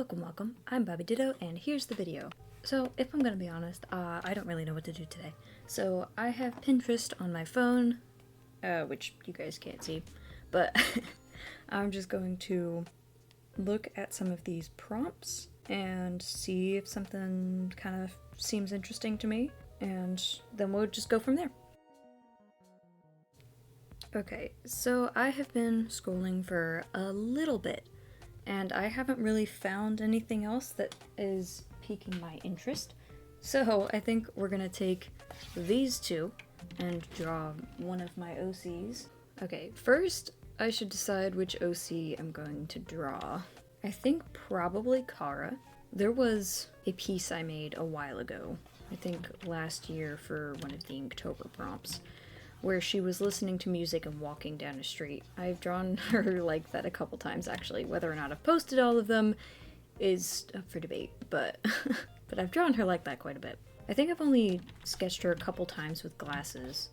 Welcome, I'm Bobby Ditto, and here's the video. So, if I'm gonna be honest, I don't really know what to do today. So, I have Pinterest on my phone, which you guys can't see, but I'm just going to look at some of these prompts and see if something kind of seems interesting to me, and then we'll just go from there. Okay, so I have been scrolling for a little bit, and I haven't really found anything else that is piquing my interest. So I think we're gonna take these two and draw one of my OCs. Okay, first I should decide which OC I'm going to draw. I think probably Cara. There was a piece I made a while ago, I think last year for one of the Inktober prompts, where she was listening to music and walking down a street. I've drawn her like that a couple times actually. Whether or not I've posted all of them is up for debate, but but I've drawn her like that quite a bit. I think I've only sketched her a couple times with glasses,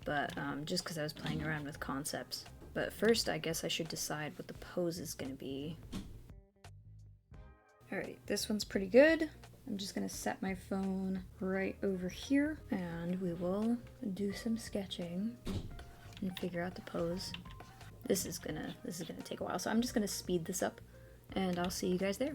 but just because I was playing around with concepts. But first I guess I should decide what the pose is gonna be. Alright, this one's pretty good. I'm just gonna set my phone right over here and we will do some sketching and figure out the pose. This is gonna take a while, so I'm just gonna speed this up and I'll see you guys there.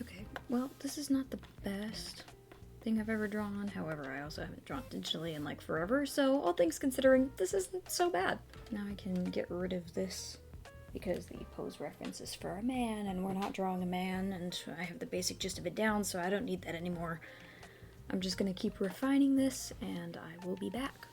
Okay, well, this is not the best thing I've ever drawn. However, I also haven't drawn digitally in like forever, so all things considering, this isn't so bad. Now I can get rid of this because the pose reference is for a man and we're not drawing a man, and I have the basic gist of it down, so I don't need that anymore. I'm just gonna keep refining this and I will be back.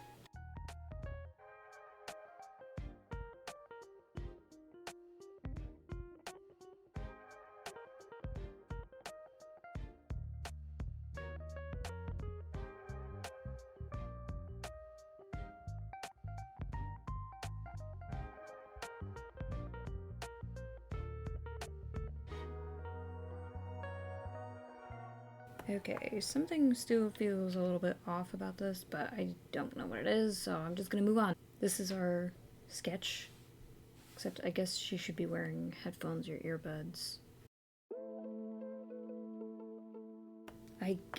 Okay, something still feels a little bit off about this, but I don't know what it is, so I'm just gonna move on. This is our sketch, except I guess she should be wearing headphones or earbuds.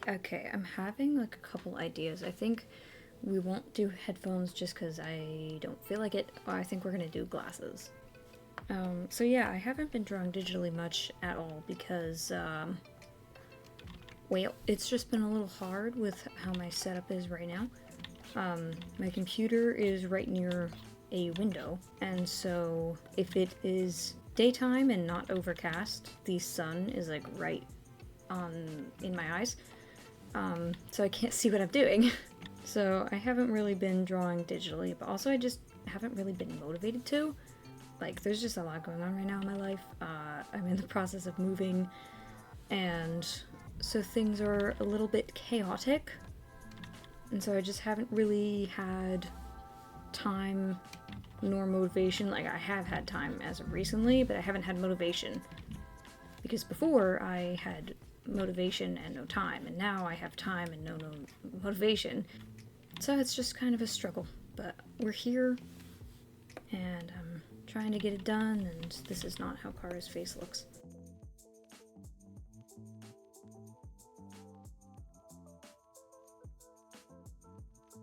Okay, I'm having like a couple ideas. I think we won't do headphones just because I don't feel like it. I think we're gonna do glasses. So yeah, I haven't been drawing digitally much at all because, well, it's just been a little hard with how my setup is right now. My computer is right near a window, and so if it is daytime and not overcast, the sun is like right in my eyes, so I can't see what I'm doing. So I haven't really been drawing digitally, but also I just haven't really been motivated to. Like, there's just a lot going on right now in my life. I'm in the process of moving, and so things are a little bit chaotic, and so I just haven't really had time nor motivation. Like, I have had time as of recently, but I haven't had motivation, because before I had motivation and no time, and now I have time and no motivation. So it's just kind of a struggle, but we're here and I'm trying to get it done, and this is not how Cara's face looks.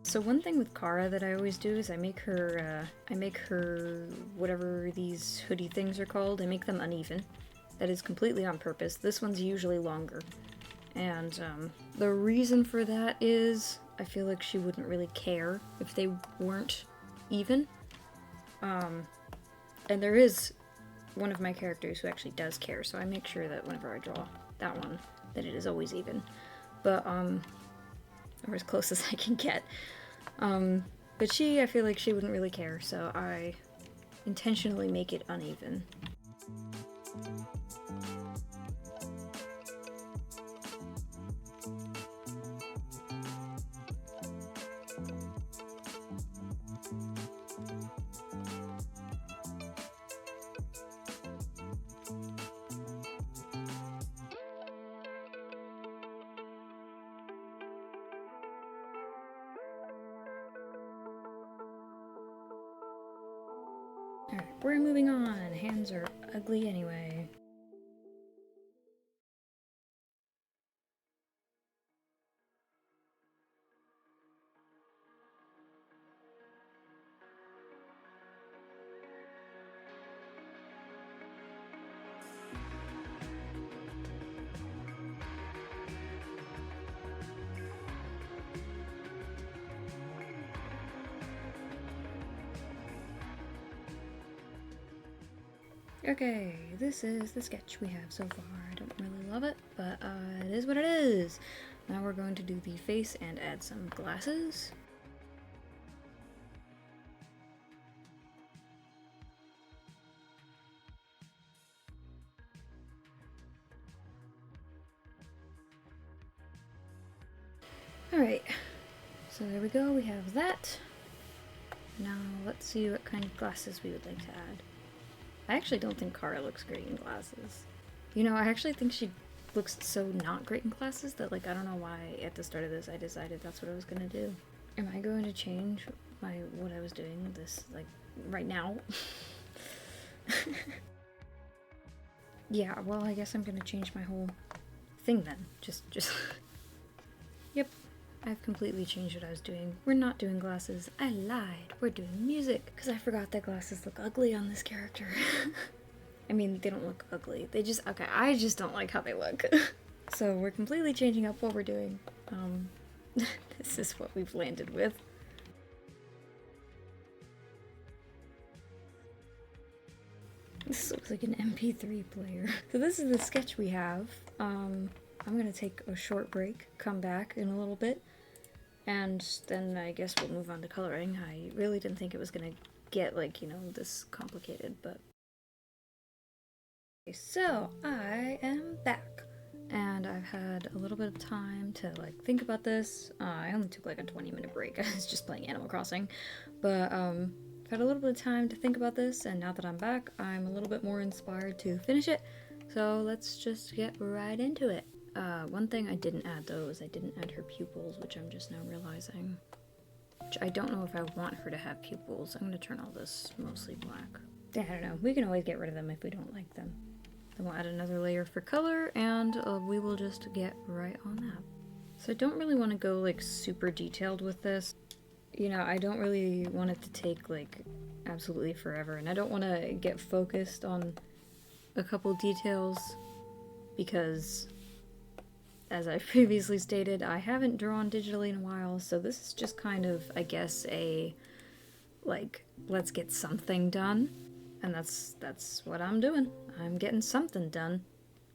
So one thing with Cara that I always do is I make her whatever these hoodie things are called, I make them uneven. That is completely on purpose. This one's usually longer. And the reason for that is I feel like she wouldn't really care if they weren't even. And there is one of my characters who actually does care, so I make sure that whenever I draw that one, that it is always even. But or as close as I can get. But I feel like she wouldn't really care, so I intentionally make it uneven. Alright, we're moving on. Hands are ugly anyway. Okay, this is the sketch we have so far. I don't really love it, but it is what it is. Now we're going to do the face and add some glasses. Alright, so there we go, we have that. Now let's see what kind of glasses we would like to add. I actually don't think Cara looks great in glasses. You know, I actually think she looks so not great in glasses that, like, I don't know why at the start of this I decided that's what I was gonna do. Am I going to change what I was doing this, like, right now? Yeah, well, I guess I'm gonna change my whole thing then. Just Yep. I've completely changed what I was doing. We're not doing glasses. I lied. We're doing music. Because I forgot that glasses look ugly on this character. I mean, they don't look ugly. They just, okay, I just don't like how they look. So we're completely changing up what we're doing. This is what we've landed with. This looks like an MP3 player. So this is the sketch we have. I'm gonna take a short break, come back in a little bit, and then I guess we'll move on to coloring. I really didn't think it was gonna get, like, you know, this complicated, but... Okay, so I am back, and I've had a little bit of time to, like, think about this. I only took like a 20-minute break. I was just playing Animal Crossing, but I've had a little bit of time to think about this, and now that I'm back, I'm a little bit more inspired to finish it, so let's just get right into it. One thing I didn't add, though, is I didn't add her pupils, which I'm just now realizing. Which I don't know if I want her to have pupils. I'm gonna turn all this mostly black. Yeah, I don't know. We can always get rid of them if we don't like them. Then we'll add another layer for color, and we will just get right on that. So I don't really want to go, like, super detailed with this. You know, I don't really want it to take, like, absolutely forever, and I don't want to get focused on a couple details, because... as I previously stated, I haven't drawn digitally in a while, so this is just kind of, I guess, a, like, let's get something done. And that's what I'm doing. I'm getting something done.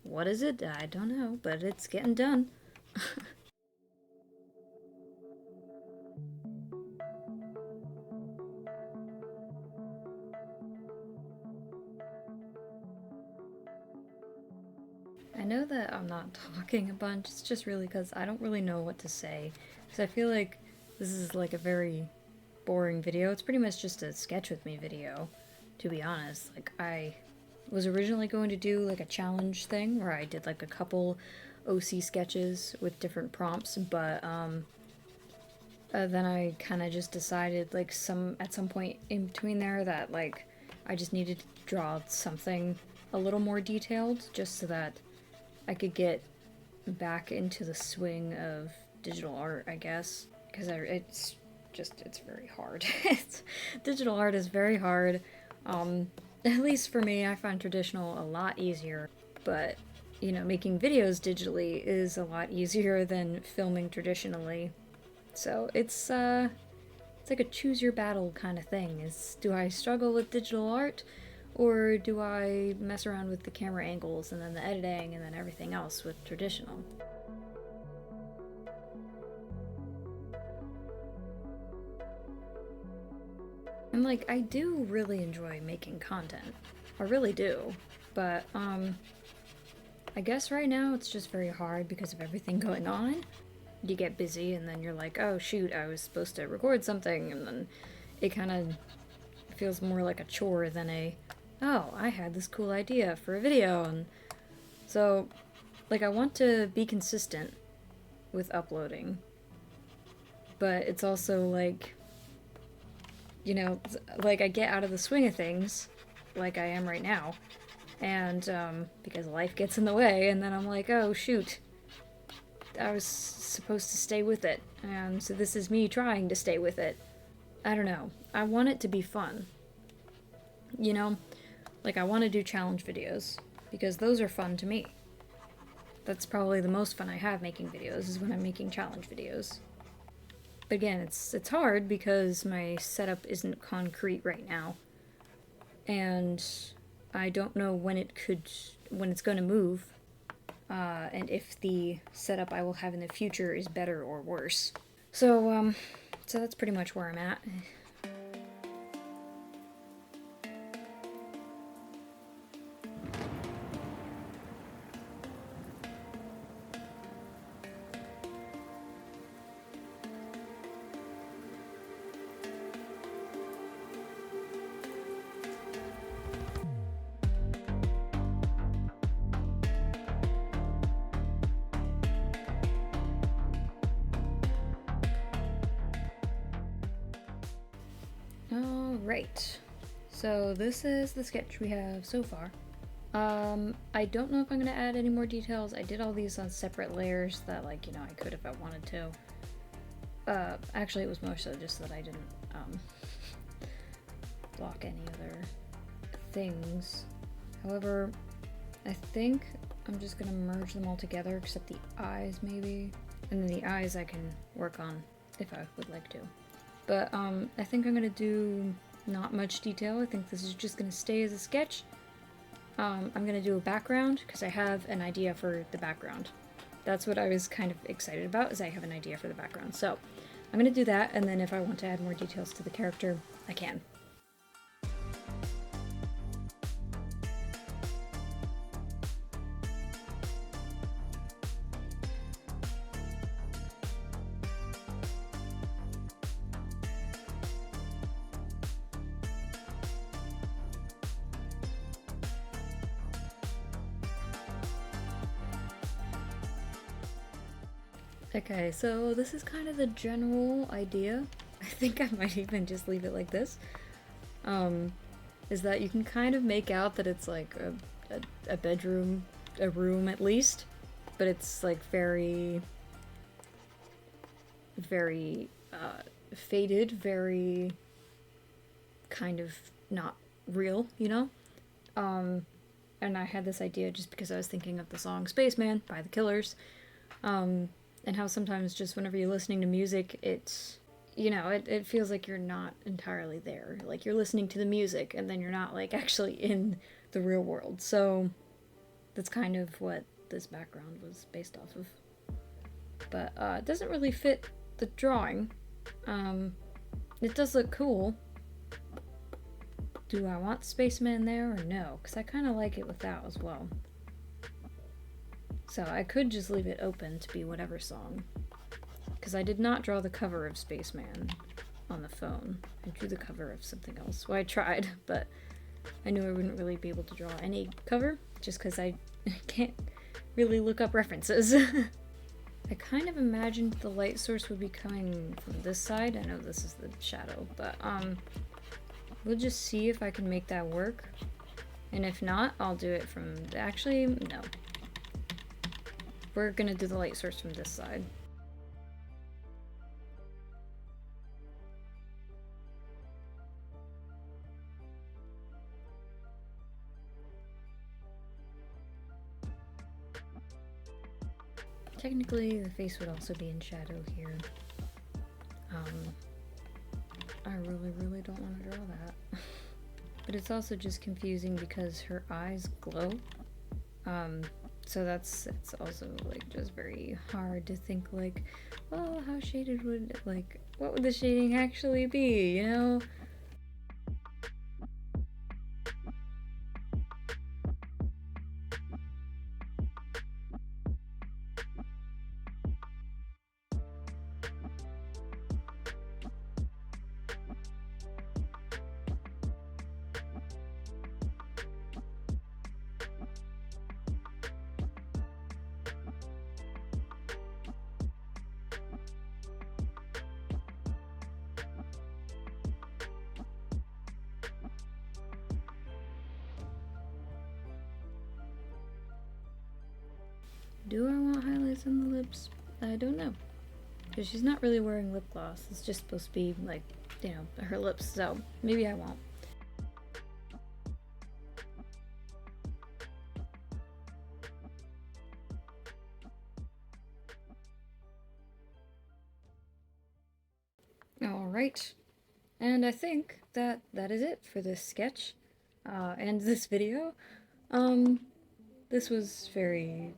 What is it? I don't know, but it's getting done. I know that I'm not talking a bunch, it's just really because I don't really know what to say. Because I feel like this is like a very boring video. It's pretty much just a sketch with me video, to be honest. Like, I was originally going to do like a challenge thing where I did like a couple OC sketches with different prompts, but then I kind of just decided, like, at some point in between there that, like, I just needed to draw something a little more detailed just so that I could get back into the swing of digital art, I guess, because it's very hard. Digital art is very hard. At least for me, I find traditional a lot easier, but, you know, making videos digitally is a lot easier than filming traditionally. So it's like a choose your battle kind of thing. Do I struggle with digital art, or do I mess around with the camera angles and then the editing and then everything else with traditional? And like, I do really enjoy making content. I really do. But, I guess right now it's just very hard because of everything going on. You get busy and then you're like, oh shoot, I was supposed to record something, and then it kind of feels more like a chore than a, oh, I had this cool idea for a video. And so, like, I want to be consistent with uploading, but it's also like, you know, like I get out of the swing of things, like I am right now, and because life gets in the way, and then I'm like, oh shoot, I was supposed to stay with it, and so this is me trying to stay with it. I don't know. I want it to be fun. You know? Like, I want to do challenge videos, because those are fun to me. That's probably the most fun I have making videos, is when I'm making challenge videos. But again, it's hard because my setup isn't concrete right now. And I don't know when it's going to move. And if the setup I will have in the future is better or worse. So that's pretty much where I'm at. Alright, so this is the sketch we have so far. I don't know if I'm gonna add any more details. I did all these on separate layers that, like, you know, I could if I wanted to. Actually, it was more so just that I didn't, block any other things. However, I think I'm just gonna merge them all together, except the eyes, maybe. And then the eyes I can work on if I would like to. But I think I'm gonna do not much detail. I think this is just gonna stay as a sketch. I'm gonna do a background because I have an idea for the background. That's what I was kind of excited about, is I have an idea for the background. So I'm gonna do that, and then if I want to add more details to the character, I can. Okay, so this is kind of the general idea. I think I might even just leave it like this. Is that you can kind of make out that it's like a bedroom, a room at least, but it's like very faded, very kind of not real, you know? And I had this idea just because I was thinking of the song Spaceman by the Killers. And how sometimes just whenever you're listening to music, it's, you know, it feels like you're not entirely there. Like, you're listening to the music, and then you're not, like, actually in the real world. So that's kind of what this background was based off of. But it doesn't really fit the drawing. It does look cool. Do I want Spaceman there or no? Because I kind of like it without as well. So I could just leave it open to be whatever song. Because I did not draw the cover of Spaceman on the phone. I drew the cover of something else. Well, I tried, but I knew I wouldn't really be able to draw any cover, just because I can't really look up references. I kind of imagined the light source would be coming from this side. I know this is the shadow, but we'll just see if I can make that work. And if not, I'll do it from... Actually, no. We're gonna do the light source from this side. Technically, the face would also be in shadow here. I really don't want to draw that. But it's also just confusing because her eyes glow. So it's also, like, just very hard to think, like, well, how shaded would, like, what would the shading actually be, you know? Do I want highlights on the lips? I don't know. Because she's not really wearing lip gloss. It's just supposed to be, like, you know, her lips, so maybe I won't. Alright, and I think that is it for this sketch, and this video. This was very,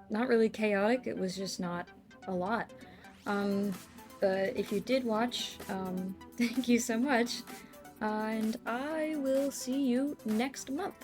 not really chaotic, it was just not a lot. But if you did watch, thank you so much, and I will see you next month.